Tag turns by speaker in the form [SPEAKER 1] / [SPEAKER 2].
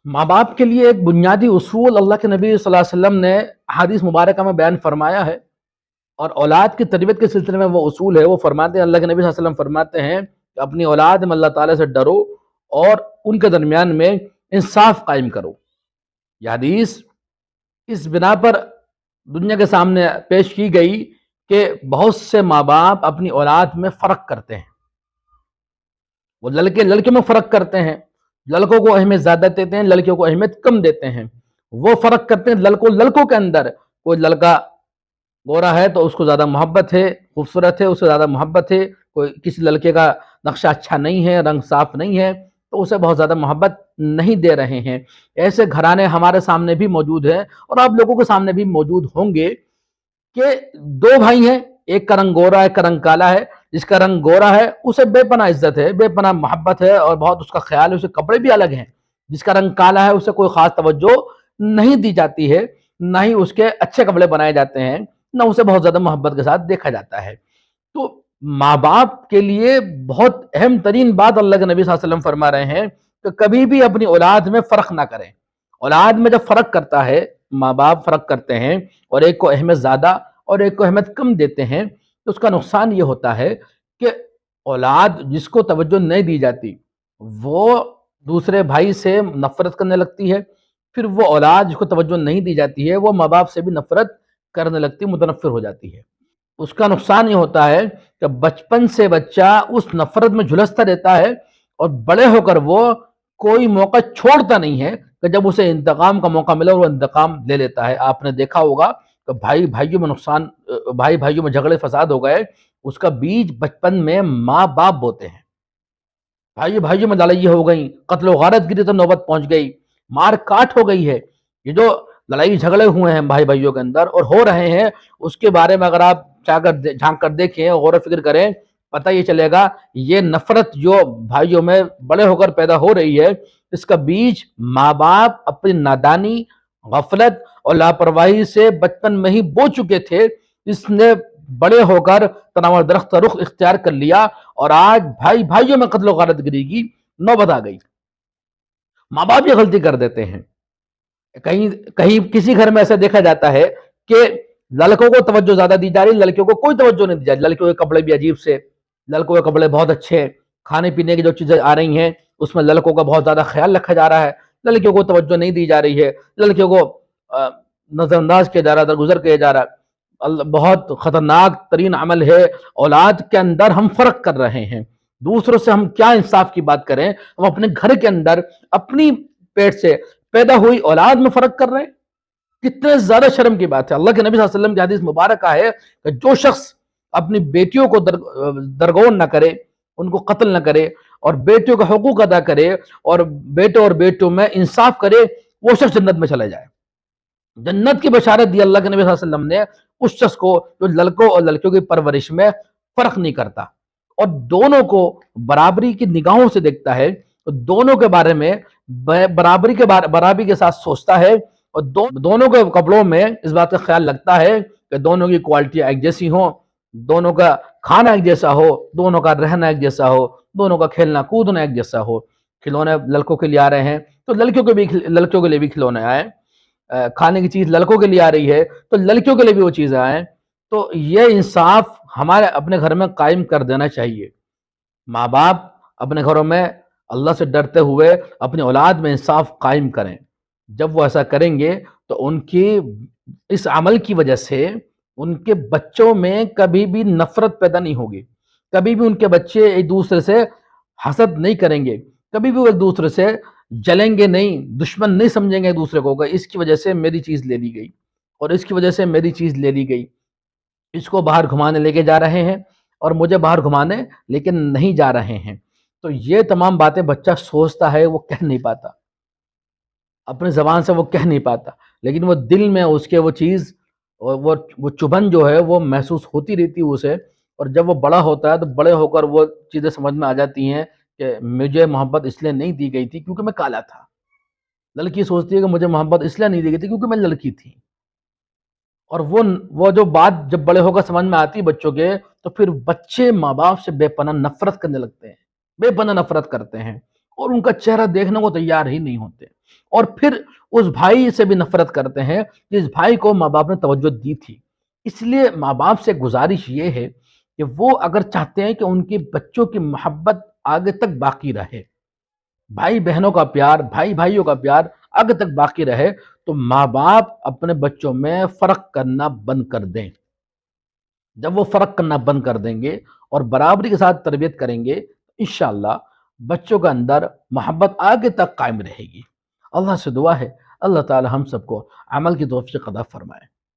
[SPEAKER 1] ماں باپ کے لیے ایک بنیادی اصول اللہ کے نبی صلی اللہ علیہ وسلم نے حدیث مبارکہ میں بیان فرمایا ہے، اور اولاد کی تربیت کے سلسلے میں وہ اصول ہے۔ وہ فرماتے ہیں، اللہ کے نبی صلی اللہ علیہ وسلم فرماتے ہیں کہ اپنی اولاد میں اللہ تعالیٰ سے ڈرو اور ان کے درمیان میں انصاف قائم کرو۔ یہ حدیث اس بنا پر دنیا کے سامنے پیش کی گئی کہ بہت سے ماں باپ اپنی اولاد میں فرق کرتے ہیں، وہ لڑکے میں فرق کرتے ہیں، لڑکوں کو اہمیت زیادہ دیتے ہیں، لڑکیوں کو اہمیت کم دیتے ہیں۔ وہ فرق کرتے ہیں لڑکوں کے اندر، کوئی لڑکا گورا ہے تو اس کو زیادہ محبت ہے، خوبصورت ہے، اس سے زیادہ محبت ہے، کوئی کسی لڑکے کا نقشہ اچھا نہیں ہے، رنگ صاف نہیں ہے تو اسے بہت زیادہ محبت نہیں دے رہے ہیں۔ ایسے گھرانے ہمارے سامنے بھی موجود ہیں اور آپ لوگوں کے سامنے بھی موجود ہوں گے کہ دو بھائی ہیں، ایک کا رنگ گورا ہے، ایک کا رنگ کالا ہے۔ جس کا رنگ گورا ہے اسے بے پناہ عزت ہے، بے پناہ محبت ہے اور بہت اس کا خیال ہے، اسے کپڑے بھی الگ ہیں۔ جس کا رنگ کالا ہے اسے کوئی خاص توجہ نہیں دی جاتی ہے، نہ ہی اس کے اچھے کپڑے بنائے جاتے ہیں، نہ اسے بہت زیادہ محبت کے ساتھ دیکھا جاتا ہے۔ تو ماں باپ کے لیے بہت اہم ترین بات اللہ کے نبی صلی اللہ علیہ وسلم فرما رہے ہیں کہ کبھی بھی اپنی اولاد میں فرق نہ کریں۔ اولاد میں جب فرق کرتا ہے، ماں باپ فرق کرتے ہیں اور ایک کو اہمیت زیادہ اور ایک کو اہمیت کم دیتے ہیں، تو اس کا نقصان یہ ہوتا ہے کہ اولاد جس کو توجہ نہیں دی جاتی وہ دوسرے بھائی سے نفرت کرنے لگتی ہے، پھر وہ اولاد جس کو توجہ نہیں دی جاتی ہے وہ ماں باپ سے بھی نفرت کرنے لگتی، متنفر ہو جاتی ہے۔ اس کا نقصان یہ ہوتا ہے کہ بچپن سے بچہ اس نفرت میں جھلستا رہتا ہے اور بڑے ہو کر وہ کوئی موقع چھوڑتا نہیں ہے کہ جب اسے انتقام کا موقع ملے وہ انتقام لے لیتا ہے۔ آپ نے دیکھا ہوگا کہ بھائی بھائیوں میں جھگڑے فساد ہو گئے، اس کا بیج بچپن میں ماں باپ بوتے ہیں۔ بھائیوں میں لڑائیاں ہو گئیں، قتل و غارت گری تو نوبت پہنچ گئی، مار کاٹ ہو گئی ہے۔ یہ جو لڑائی جھگڑے ہوئے ہیں بھائیوں کے اندر اور ہو رہے ہیں، اس کے بارے میں اگر آپ جھانک کر دیکھیں، غور و فکر کریں، پتہ یہ چلے گا یہ نفرت جو بھائیوں میں بڑے ہو کر پیدا ہو رہی ہے، اس کا بیج ماں باپ اپنی نادانی، غفلت اور لاپرواہی سے بچپن میں ہی بو چکے تھے۔ اس نے بڑے ہو کر تناور درخت کا رخ اختیار کر لیا اور آج بھائیوں میں قتل و غارت گری کی نوبت آ گئی۔ ماں باپ یہ غلطی کر دیتے ہیں۔ کہیں کسی گھر میں ایسا دیکھا جاتا ہے کہ لڑکوں کو توجہ زیادہ دی جا رہی، لڑکیوں کو کوئی توجہ نہیں دی جا رہی۔ لڑکیوں کے کپڑے بھی عجیب سے، لڑکوں کے کپڑے بہت اچھے، کھانے پینے کی جو چیزیں آ رہی ہیں اس میں لڑکوں کا بہت زیادہ خیال رکھا جا رہا ہے، لڑکیوں کو توجہ نہیں دی جا رہی ہے، لڑکیوں کو نظر انداز کیا جا رہا ہے، درگزر کیا جا رہا ہے۔ بہت خطرناک ترین عمل ہے۔ اولاد کے اندر ہم فرق کر رہے ہیں، دوسروں سے ہم کیا انصاف کی بات کریں، ہم اپنے گھر کے اندر اپنی پیٹ سے پیدا ہوئی اولاد میں فرق کر رہے ہیں۔ کتنے زیادہ شرم کی بات ہے۔ اللہ کے نبی صلی اللہ علیہ وسلم کی حدیث مبارکہ ہے کہ جو شخص اپنی بیٹیوں کو درگور نہ کرے، ان کو قتل نہ کرے اور بیٹیوں کا حقوق ادا کرے اور بیٹوں میں انصاف کرے، وہ شخص جنت میں چلا جائے۔ جنت کی بشارت دی اللہ کے نبی صلی اللہ علیہ وسلم نے اس شخص کو جو لڑکوں اور لڑکیوں کی پرورش میں فرق نہیں کرتا اور دونوں کو برابری کی نگاہوں سے دیکھتا ہے، دونوں کے بارے میں برابری کے ساتھ سوچتا ہے اور دونوں کے کپڑوں میں اس بات کا خیال رکھتا ہے کہ دونوں کی کوالٹی ایک جیسی ہوں، دونوں کا کھانا ایک جیسا ہو، دونوں کا رہنا ایک جیسا ہو، دونوں کا کھیلنا کودنا ایک جیسا ہو۔ کھلونے لڑکوں کے لیے آ رہے ہیں تو لڑکیوں کے لیے بھی کھلونے آئے، کھانے کی چیز لڑکوں کے لیے آ رہی ہے تو لڑکیوں کے لیے بھی وہ چیزیں آئیں۔ تو یہ انصاف ہمارے اپنے گھر میں قائم کر دینا چاہیے۔ ماں باپ اپنے گھروں میں اللہ سے ڈرتے ہوئے اپنی اولاد میں انصاف قائم کریں۔ جب وہ ایسا کریں گے تو ان کی اس عمل کی وجہ سے ان کے بچوں میں کبھی بھی نفرت پیدا نہیں ہوگی، کبھی بھی ان کے بچے ایک دوسرے سے حسد نہیں کریں گے، کبھی بھی وہ ایک دوسرے سے جلیں گے نہیں، دشمن نہیں سمجھیں گے ایک دوسرے کو کہ اس کی وجہ سے میری چیز لے لی گئی اور اس کی وجہ سے میری چیز لے لی گئی، اس کو باہر گھمانے لے کے جا رہے ہیں اور مجھے باہر گھمانے لیکن نہیں جا رہے ہیں۔ تو یہ تمام باتیں بچہ سوچتا ہے، وہ کہہ نہیں پاتا، اپنی زبان سے وہ کہہ نہیں پاتا، لیکن وہ دل میں اس کے وہ چیز وہ چبھن جو ہے وہ محسوس ہوتی رہتی ہے اسے، اور جب وہ بڑا ہوتا ہے تو بڑے ہو کر وہ چیزیں سمجھ میں آ جاتی ہیں کہ مجھے محبت اس لیے نہیں دی گئی تھی کیونکہ میں کالا تھا۔ لڑکی سوچتی ہے کہ مجھے محبت اس لیے نہیں دی گئی تھی کیونکہ میں لڑکی تھی، اور وہ جو بات جب بڑے ہو کر سمجھ میں آتی بچوں کے، تو پھر بچے ماں باپ سے بے پناہ نفرت کرنے لگتے ہیں، بے پناہ نفرت کرتے ہیں اور ان کا چہرہ دیکھنے کو تیار ہی نہیں ہوتے۔ اور پھر اس بھائی سے بھی نفرت کرتے ہیں جس بھائی کو ماں باپ نے توجہ دی تھی۔ اس لیے ماں باپ سے گزارش یہ ہے کہ وہ اگر چاہتے ہیں کہ ان کے بچوں کی محبت آگے تک باقی رہے، بھائی بہنوں کا پیار، بھائی بھائیوں کا پیار آگے تک باقی رہے، تو ماں باپ اپنے بچوں میں فرق کرنا بند کر دیں۔ جب وہ فرق کرنا بند کر دیں گے اور برابری کے ساتھ تربیت کریں گے، انشاءاللہ بچوں کا اندر محبت آگے تک قائم رہے گی۔ اللہ سے دعا ہے اللہ تعالی ہم سب کو عمل کی توفیق عطا فرمائے۔